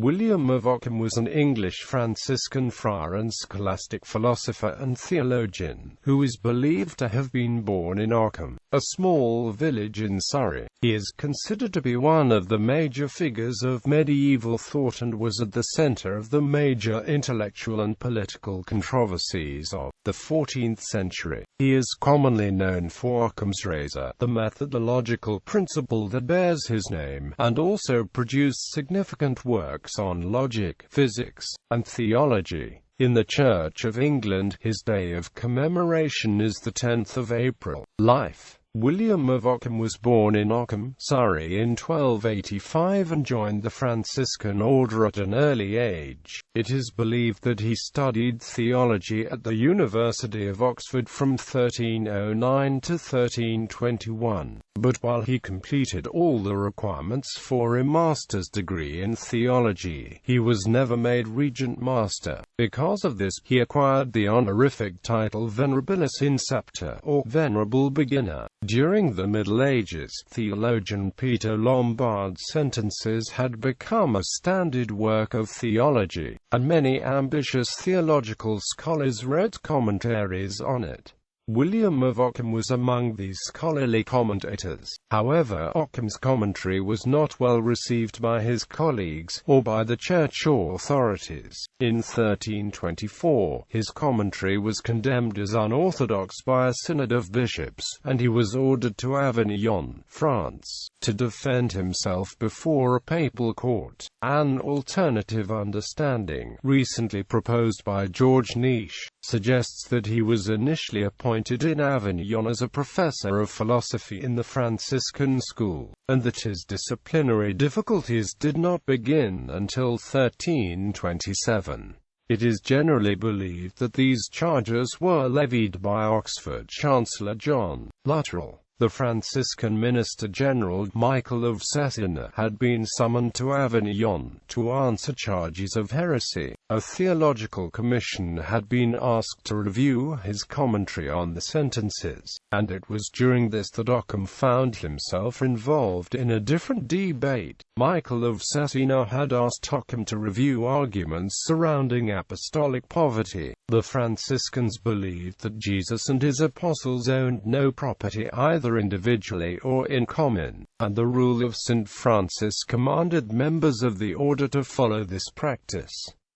William of Ockham was an English Franciscan friar and scholastic philosopher and theologian, who is believed to have been born in Ockham, a small village in Surrey. He is considered to be one of the major figures of medieval thought and was at the centre of the major intellectual and political controversies of the 14th century. He is commonly known for Occam's razor, the methodological principle that bears his name, and also produced significant works on logic, physics, and theology. In the Church of England, his day of commemoration is the 10th of April. Life. William of Ockham was born in Ockham, Surrey in 1285 and joined the Franciscan order at an early age. It is believed that he studied theology at the University of Oxford from 1309 to 1321, but while he completed all the requirements for a master's degree in theology, he was never made regent master. Because of this, he acquired the honorific title Venerabilis Inceptor, or Venerable Beginner. During the Middle Ages, theologian Peter Lombard's sentences had become a standard work of theology, and many ambitious theological scholars wrote commentaries on it. William of Ockham was among these scholarly commentators. However, Ockham's commentary was not well received by his colleagues, or by the church authorities. In 1324, his commentary was condemned as unorthodox by a synod of bishops, and he was ordered to Avignon, France, to defend himself before a papal court. An alternative understanding, recently proposed by George Niche, suggests that he was initially appointed in Avignon as a professor of philosophy in the Franciscan school, and that his disciplinary difficulties did not begin until 1327. It is generally believed that these charges were levied by Oxford Chancellor John Luttrell. The Franciscan Minister-General Michael of Cesena had been summoned to Avignon to answer charges of heresy. A theological commission had been asked to review his commentary on the sentences, and it was during this that Occam found himself involved in a different debate. Michael of Cesena had asked Occam to review arguments surrounding apostolic poverty. The Franciscans believed that Jesus and his apostles owned no property either individually or in common, and the rule of St. Francis commanded members of the order to follow this practice.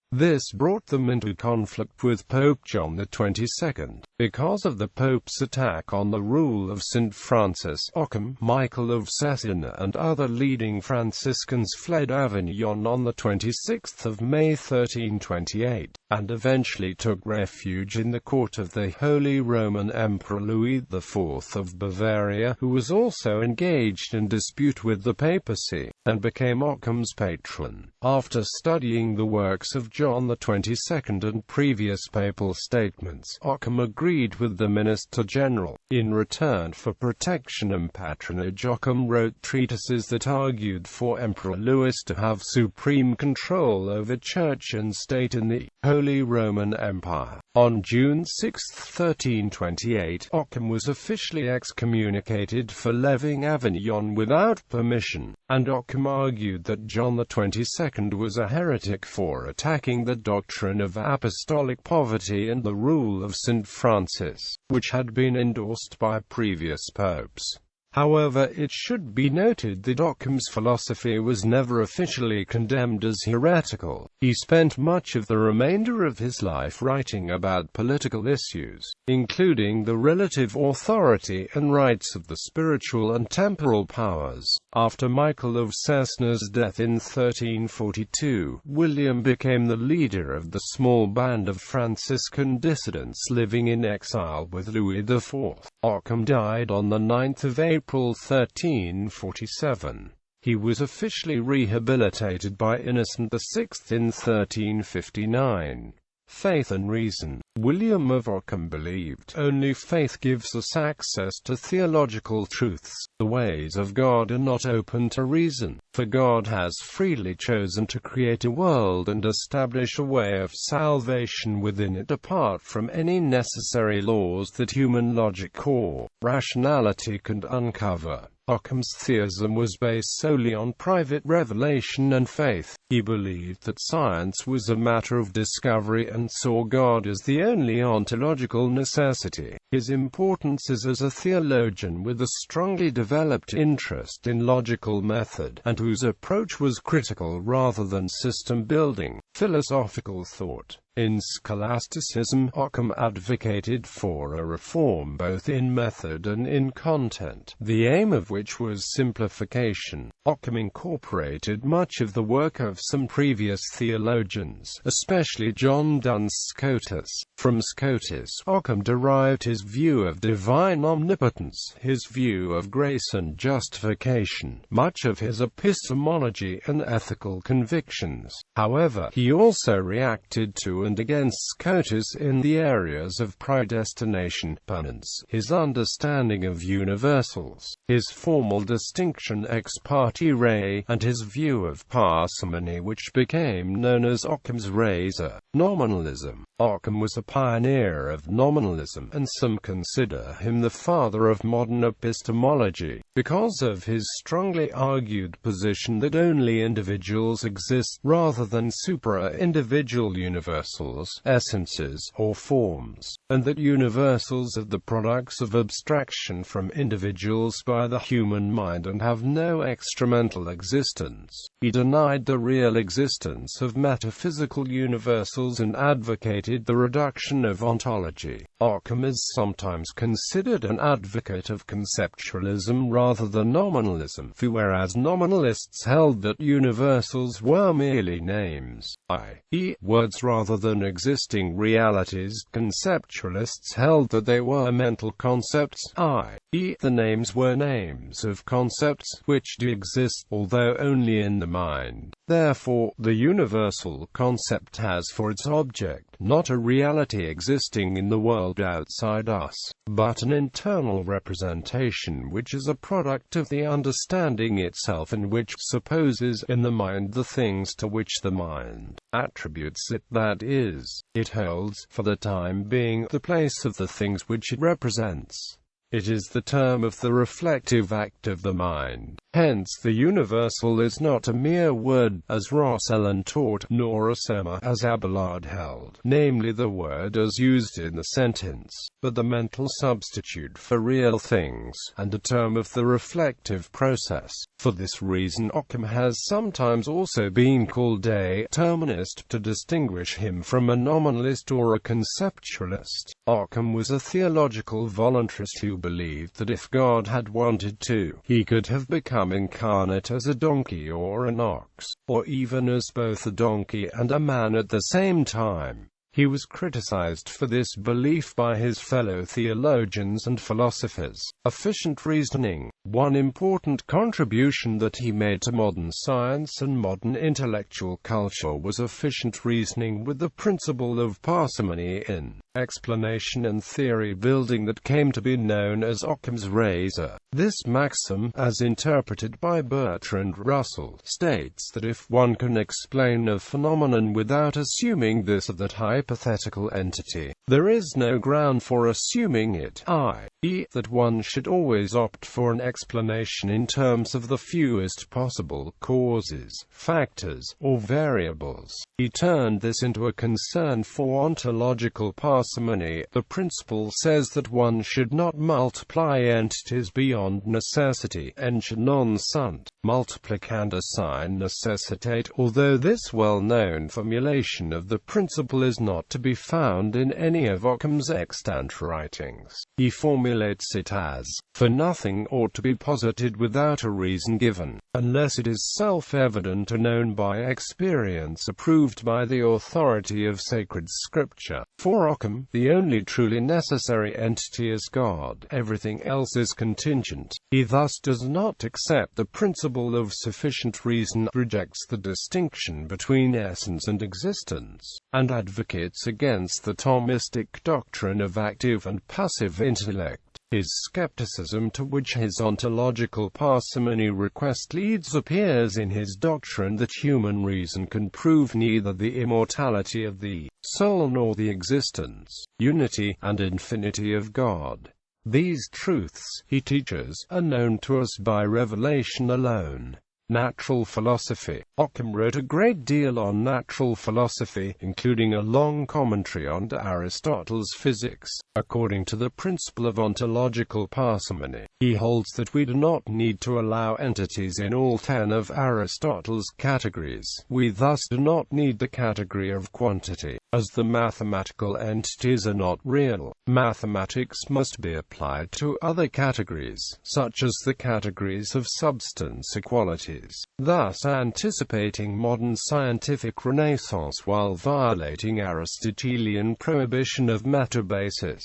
This brought them into conflict with Pope John XXII. Because of the Pope's attack on the rule of St. Francis, Occam, Michael of Cesena and other leading Franciscans fled Avignon on the 26th of May 1328, and eventually took refuge in the court of the Holy Roman Emperor Louis IV of Bavaria, who was also engaged in dispute with the papacy, and became Occam's patron. After studying the works of John XXII and previous papal statements, Occam agreed with the Minister-General. In return for protection and patronage, Occam wrote treatises that argued for Emperor Louis to have supreme control over church and state in the Holy Roman Empire. On June 6, 1328, Occam was officially excommunicated for levying Avignon without permission, and Occam argued that John XXII was a heretic for attacking the doctrine of apostolic poverty and the rule of St. Francis, which had been endorsed by previous popes. However, it should be noted that Occam's philosophy was never officially condemned as heretical. He spent much of the remainder of his life writing about political issues, including the relative authority and rights of the spiritual and temporal powers. After Michael of Cesena's death in 1342, William became the leader of the small band of Franciscan dissidents living in exile with Louis IV. Occam died on the 9th of April 1347. He was officially rehabilitated by Innocent VI in 1359. Faith and reason. William of Ockham believed only faith gives us access to theological truths. The ways of God are not open to reason, for God has freely chosen to create a world and establish a way of salvation within it apart from any necessary laws that human logic or rationality can uncover. Occam's theism was based solely on private revelation and faith. He believed that science was a matter of discovery and saw God as the only ontological necessity. His importance is as a theologian with a strongly developed interest in logical method, and whose approach was critical rather than system-building. Philosophical thought. In scholasticism, Occam advocated for a reform both in method and in content, the aim of which was simplification. Occam incorporated much of the work of some previous theologians, especially John Duns Scotus. From Scotus, Occam derived his view of divine omnipotence, his view of grace and justification, much of his epistemology and ethical convictions. However, he also reacted to and against Scotus in the areas of predestination, penance, his understanding of universals, his formal distinction ex parte rei, and his view of parsimony, which became known as Occam's razor. Nominalism. Occam was a pioneer of nominalism, and some consider him the father of modern epistemology, because of his strongly argued position that only individuals exist, rather than supra-individual universals, essences, or forms, and that universals are the products of abstraction from individuals by the human mind and have no extramental existence. He denied the real existence of metaphysical universals and advocated the reduction of ontology. Occam is sometimes considered an advocate of conceptualism rather than nominalism, whereas nominalists held that universals were merely names, i.e., words rather than existing realities. Conceptualists held that they were mental concepts, i.e., the names were names of concepts which do exist, although only in the mind. Therefore, the universal concept has for its object not a reality existing in the world outside us, but an internal representation which is a product of the understanding itself and which supposes in the mind the things to which the mind attributes it, that is, it holds, for the time being, the place of the things which it represents. It is the term of the reflective act of the mind. Hence the universal is not a mere word, as Rosellin taught, nor a sema, as Abelard held, namely the word as used in the sentence, but the mental substitute for real things, and a term of the reflective process. For this reason Occam has sometimes also been called a terminist, to distinguish him from a nominalist or a conceptualist. Occam was a theological voluntarist who believed that if God had wanted to, he could have become incarnate as a donkey or an ox, or even as both a donkey and a man at the same time. He was criticized for this belief by his fellow theologians and philosophers. Efficient reasoning. One important contribution that he made to modern science and modern intellectual culture was efficient reasoning with the principle of parsimony in explanation and theory building that came to be known as Occam's razor. This maxim, as interpreted by Bertrand Russell, states that if one can explain a phenomenon without assuming this or that hypothetical entity, there is no ground for assuming it, i.e., that one should always opt for an explanation in terms of the fewest possible causes, factors, or variables. He turned this into a concern for ontological parsimony. The principle says that one should not multiply entities beyond necessity, ence non sunt, multiplicanda sine necessitate, although this well-known formulation of the principle is not to be found in any of Occam's extant writings. He formulates it as, for nothing ought to be posited without a reason given, unless it is self-evident or known by experience approved by the authority of sacred scripture. For Occam, the only truly necessary entity is God. Everything else is contingent. He thus does not accept the principle of sufficient reason, rejects the distinction between essence and existence, and advocates against the Thomistic doctrine of active and passive intellect. His skepticism, to which his ontological parsimony request leads, appears in his doctrine that human reason can prove neither the immortality of the soul nor the existence, unity, and infinity of God. These truths, he teaches, are known to us by revelation alone. Natural philosophy. Occam wrote a great deal on natural philosophy, including a long commentary on Aristotle's physics. According to the principle of ontological parsimony, he holds that we do not need to allow entities in all 10 of Aristotle's categories. We thus do not need the category of quantity, as the mathematical entities are not real. Mathematics must be applied to other categories, such as the categories of substance equalities, thus anticipating modern scientific renaissance while violating Aristotelian prohibition of metabasis.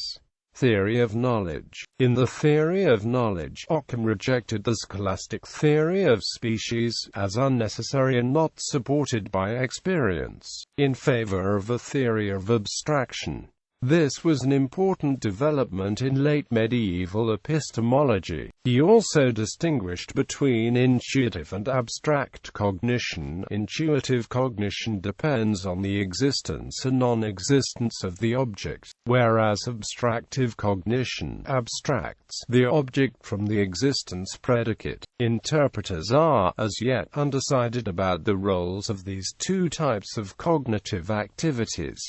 Theory of knowledge. In the theory of knowledge, Occam rejected the scholastic theory of species as unnecessary and not supported by experience, in favor of a theory of abstraction. This was an important development in late medieval epistemology. He also distinguished between intuitive and abstract cognition. Intuitive cognition depends on the existence and non-existence of the object, whereas abstractive cognition abstracts the object from the existence predicate. Interpreters are, as yet, undecided about the roles of these two types of cognitive activities.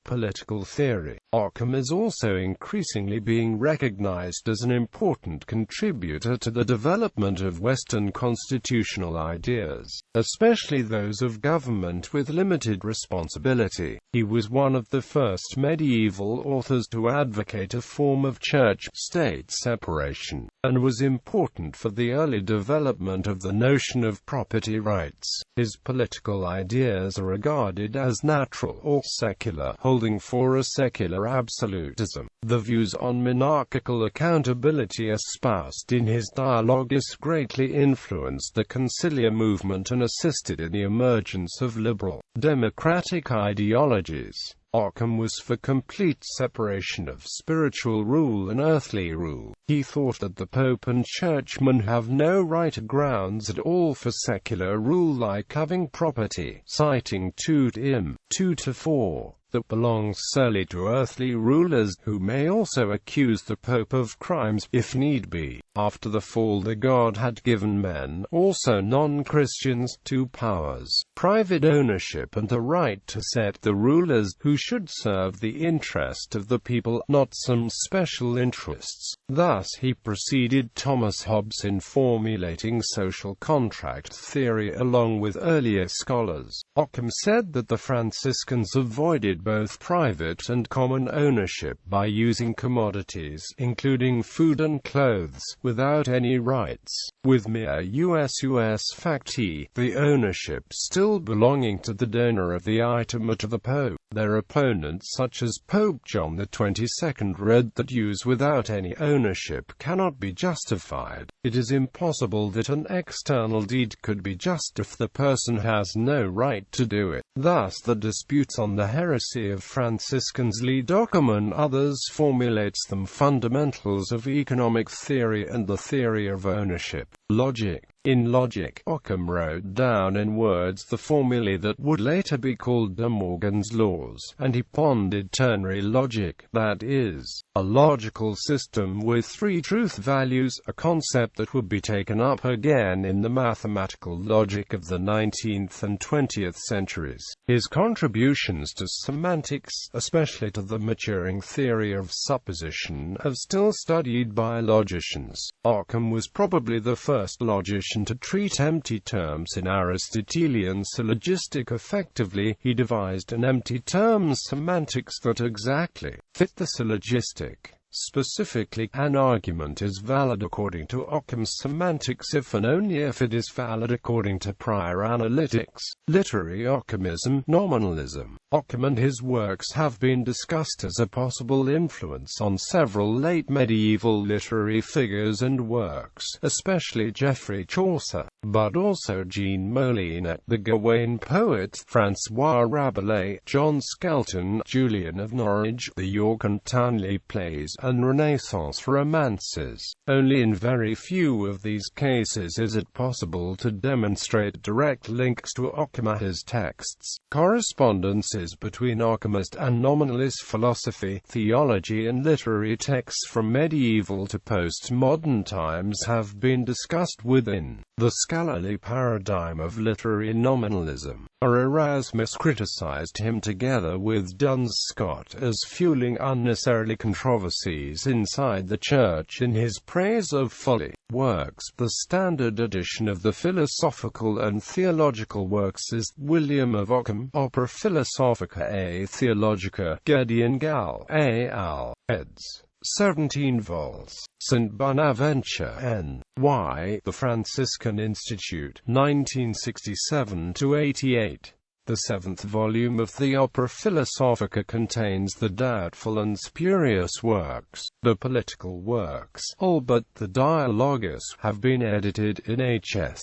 Political theory. Occam is also increasingly being recognized as an important contributor to the development of Western constitutional ideas, especially those of government with limited responsibility. He was one of the first medieval authors to advocate a form of church-state separation, and was important for the early development of the notion of property rights. His political ideas are regarded as natural or secular, holding for a secular absolutism. The views on monarchical accountability espoused in his Dialogus greatly influenced the conciliar movement and assisted in the emergence of liberal, democratic ideologies. Occam was for complete separation of spiritual rule and earthly rule. He thought that the Pope and churchmen have no right grounds at all for secular rule, like having property, citing 2 Tim. 2-4. That belongs solely to earthly rulers, who may also accuse the Pope of crimes, if need be. After the fall, the God had given men, also non-Christians, 2 powers: private ownership and the right to set the rulers, who should serve the interest of the people, not some special interests. Thus he preceded Thomas Hobbes in formulating social contract theory along with earlier scholars. Occam said that the Franciscans avoided both private and common ownership by using commodities, including food and clothes, without any rights, with mere us facti, the ownership still belonging to the donor of the item or to the Pope. Their opponents, such as Pope John XXII, read that use without any ownership cannot be justified. It is impossible that an external deed could be just if the person has no right to do it. Thus the disputes on the heresy of Franciscans lead Occam and others formulates them fundamentals of economic theory and the theory of ownership. Logic. In logic, Occam wrote down in words the formulae that would later be called De Morgan's laws, and he pondered ternary logic, that is, a logical system with 3 truth values, a concept that would be taken up again in the mathematical logic of the 19th and 20th centuries. His contributions to semantics, especially to the maturing theory of supposition, are still studied by logicians. Occam was probably the first logician to treat empty terms in Aristotelian syllogistic effectively. He devised an empty terms semantics that exactly fit the syllogistic. Specifically, an argument is valid according to Occam's semantics if and only if it is valid according to prior analytics. Literary Ockhamism, nominalism. Occam and his works have been discussed as a possible influence on several late medieval literary figures and works, especially Geoffrey Chaucer, but also Jean Molinet, the Gawain poet, François Rabelais, John Skelton, Julian of Norwich, the York and Townley plays, and Renaissance romances. Only in very few of these cases is it possible to demonstrate direct links to Occam's texts. Correspondences between Occamist and nominalist philosophy, theology and literary texts from medieval to postmodern times have been discussed within the scholarly paradigm of literary nominalism. Erasmus criticized him together with Duns Scott as fueling unnecessarily controversies inside the Church in his praise of folly works. The standard edition of the philosophical and theological works is William of Ockham, Opera Philosophica et Theologica, Gideon Gall, A. Al. eds. 17 vols. St. Bonaventure, N.Y. The Franciscan Institute, 1967–88. The seventh volume of the Opera Philosophica contains the doubtful and spurious works. The political works, all but the Dialogus, have been edited in H.S.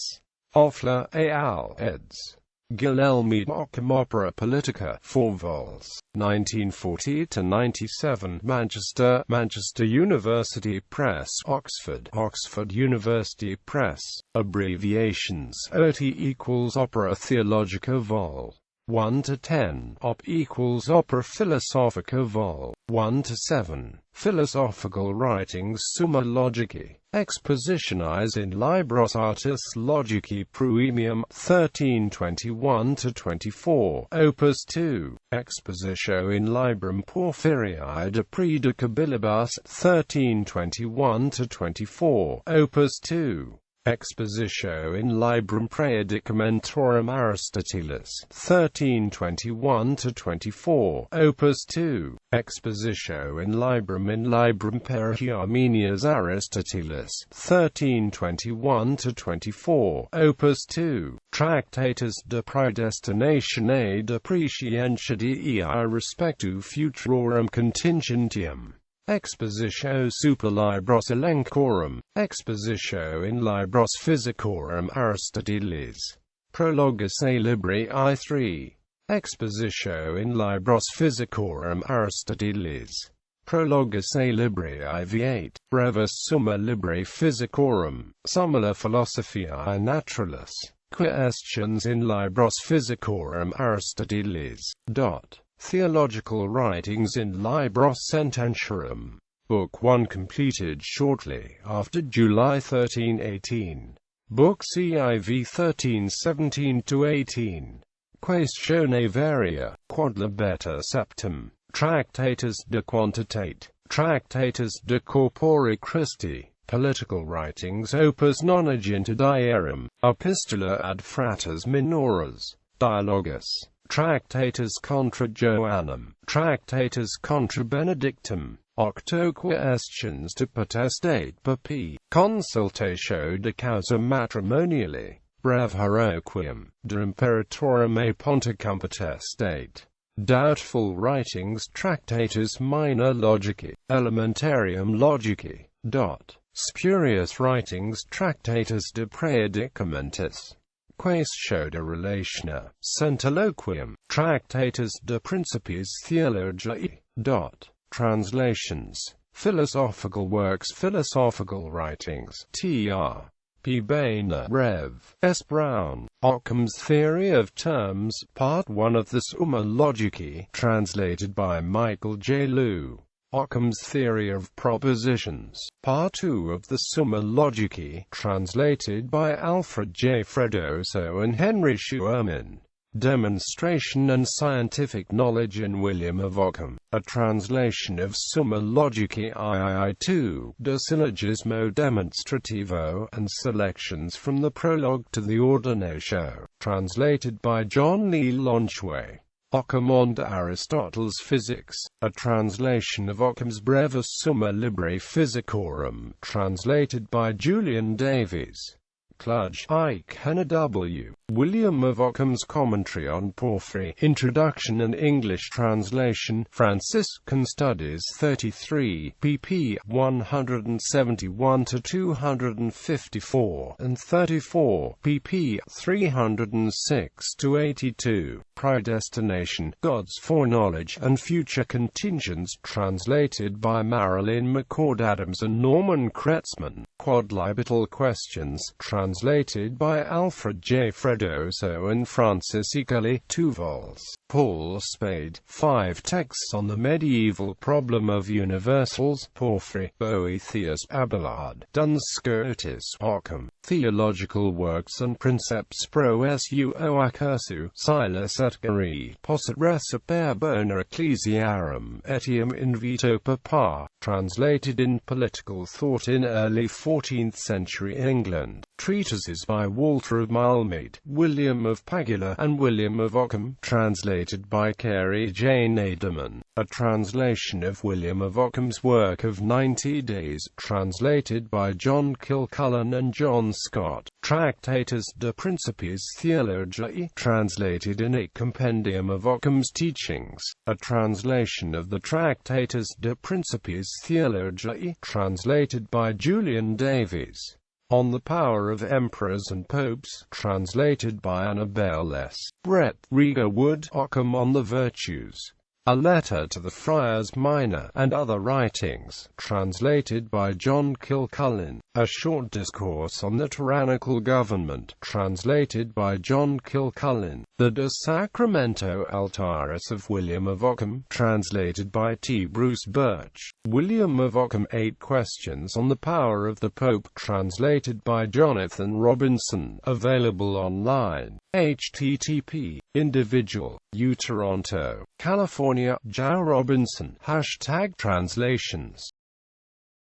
Offler, A. Al. eds. Guilhelmi Ockham Opera Politica, 4 vols. 1940–97, Manchester, Manchester University Press, Oxford, Oxford University Press. Abbreviations: OT equals Opera Theologica Vol. 1–10, Op equals Opera Philosophica Vol. 1–7, Philosophical Writings Summa Logici, Expositionis in Libros Artis Logici Pruimium, 1321–24, Opus 2, Expositio in Librum Porphyrii de Predicabilibus, 1321–24, Opus 2. Expositio in Librum Praedicamentorum Aristotelis, 1321–24, Opus 2. Expositio in Librum Perihi Armenias Aristotelis, 1321–24, Opus 2. Tractatus de Praedestinatione de Prescientiae respectu futurorum contingentium. Expositio super Libros Elencorum, Expositio in Libros Physicorum Aristotelis, Prologus a Libri I3, Expositio in Libros Physicorum Aristotelis, Prologus a Libri IV8, Brevis Summa Libri Physicorum, Summula Philosophiae Naturalis, Questions in Libros Physicorum Aristotelis. Theological Writings in Libros Sententiarum. Book 1 completed shortly after July 1318. Book CIV 1317–18. Quaestione varia, quodlibeta septem. Tractatus de Quantitate. Tractatus de Corpore Christi. Political Writings Opus Nonagintidierum. Epistula ad Fratres Minores. Dialogus. Tractatus contra Joannam, Tractatus contra Benedictum, Octo Questions de Potestate Papi, Consultatio de Causa Matrimoniali, Brevheroquium, de Imperatorum e Ponticum Potestate. Doubtful Writings Tractatus Minor Logici, Elementarium Logici. Spurious Writings Tractatus de Praedicamentis. Quaestio de Relationa, Centiloquium, Tractatus de Principiis Theologiae. Translations. Philosophical Works Philosophical Writings, Tr. P. Boehner, Rev. S. Brown, Occam's Theory of Terms, Part 1 of the Summa Logici, translated by Michael J. Liu. Occam's Theory of Propositions, Part 2 of the Summa Logici, translated by Alfred J. Fredoso and Henry Schumann. Demonstration and Scientific Knowledge in William of Ockham, a translation of Summa Logici II, De Syllogismo Demonstrativo, and selections from the prologue to the Ordinatio, translated by John Lee Launchway. Occam and Aristotle's Physics, a translation of Occam's Brevis Summa Libri Physicorum, translated by Julian Davies. Cludge, Ike Henna W. William of Ockham's Commentary on Porphyry, Introduction and English Translation, Franciscan Studies 33, pp. 171–254, and 34, pp. 306–82. Predestination, God's Foreknowledge and Future Contingents, translated by Marilyn McCord Adams and Norman Kretzmann. Quodlibetal Questions, translated by Alfred J. Fredoso and Francis E. Kelly, 2 vols. Paul Spade, 5 texts on the medieval problem of universals, Porphyry, Boethius, Abelard, Duns Scotus, Occam, Theological Works and Princeps pro suo accursu, Silas et Gari, Posset Recipere bona Ecclesiarum, etiam invito papa, translated in Political Thought in early 14th century England. Treatises by Walter of Malmede, William of Pagula, and William of Ockham, translated by Carey Jane Aderman. A translation of William of Ockham's work of 90 Days, translated by John Kilcullen and John Scott. Tractatus de Principiis Theologiae, translated in a compendium of Ockham's teachings. A translation of the Tractatus de Principiis Theologiae, translated by Julian Davies. On the Power of Emperors and Popes, translated by Annabel S. Brett, Riga Wood. Occam on the Virtues. A Letter to the Friars Minor, and Other Writings, translated by John Kilcullen. A Short Discourse on the Tyrannical Government, translated by John Kilcullen. The De Sacramento Altaris of William of Ockham, translated by T. Bruce Birch. William of Ockham, 8 Questions on the Power of the Pope, translated by Jonathan Robinson. Available online. http individual, Toronto, California, Joe Robinson. #translations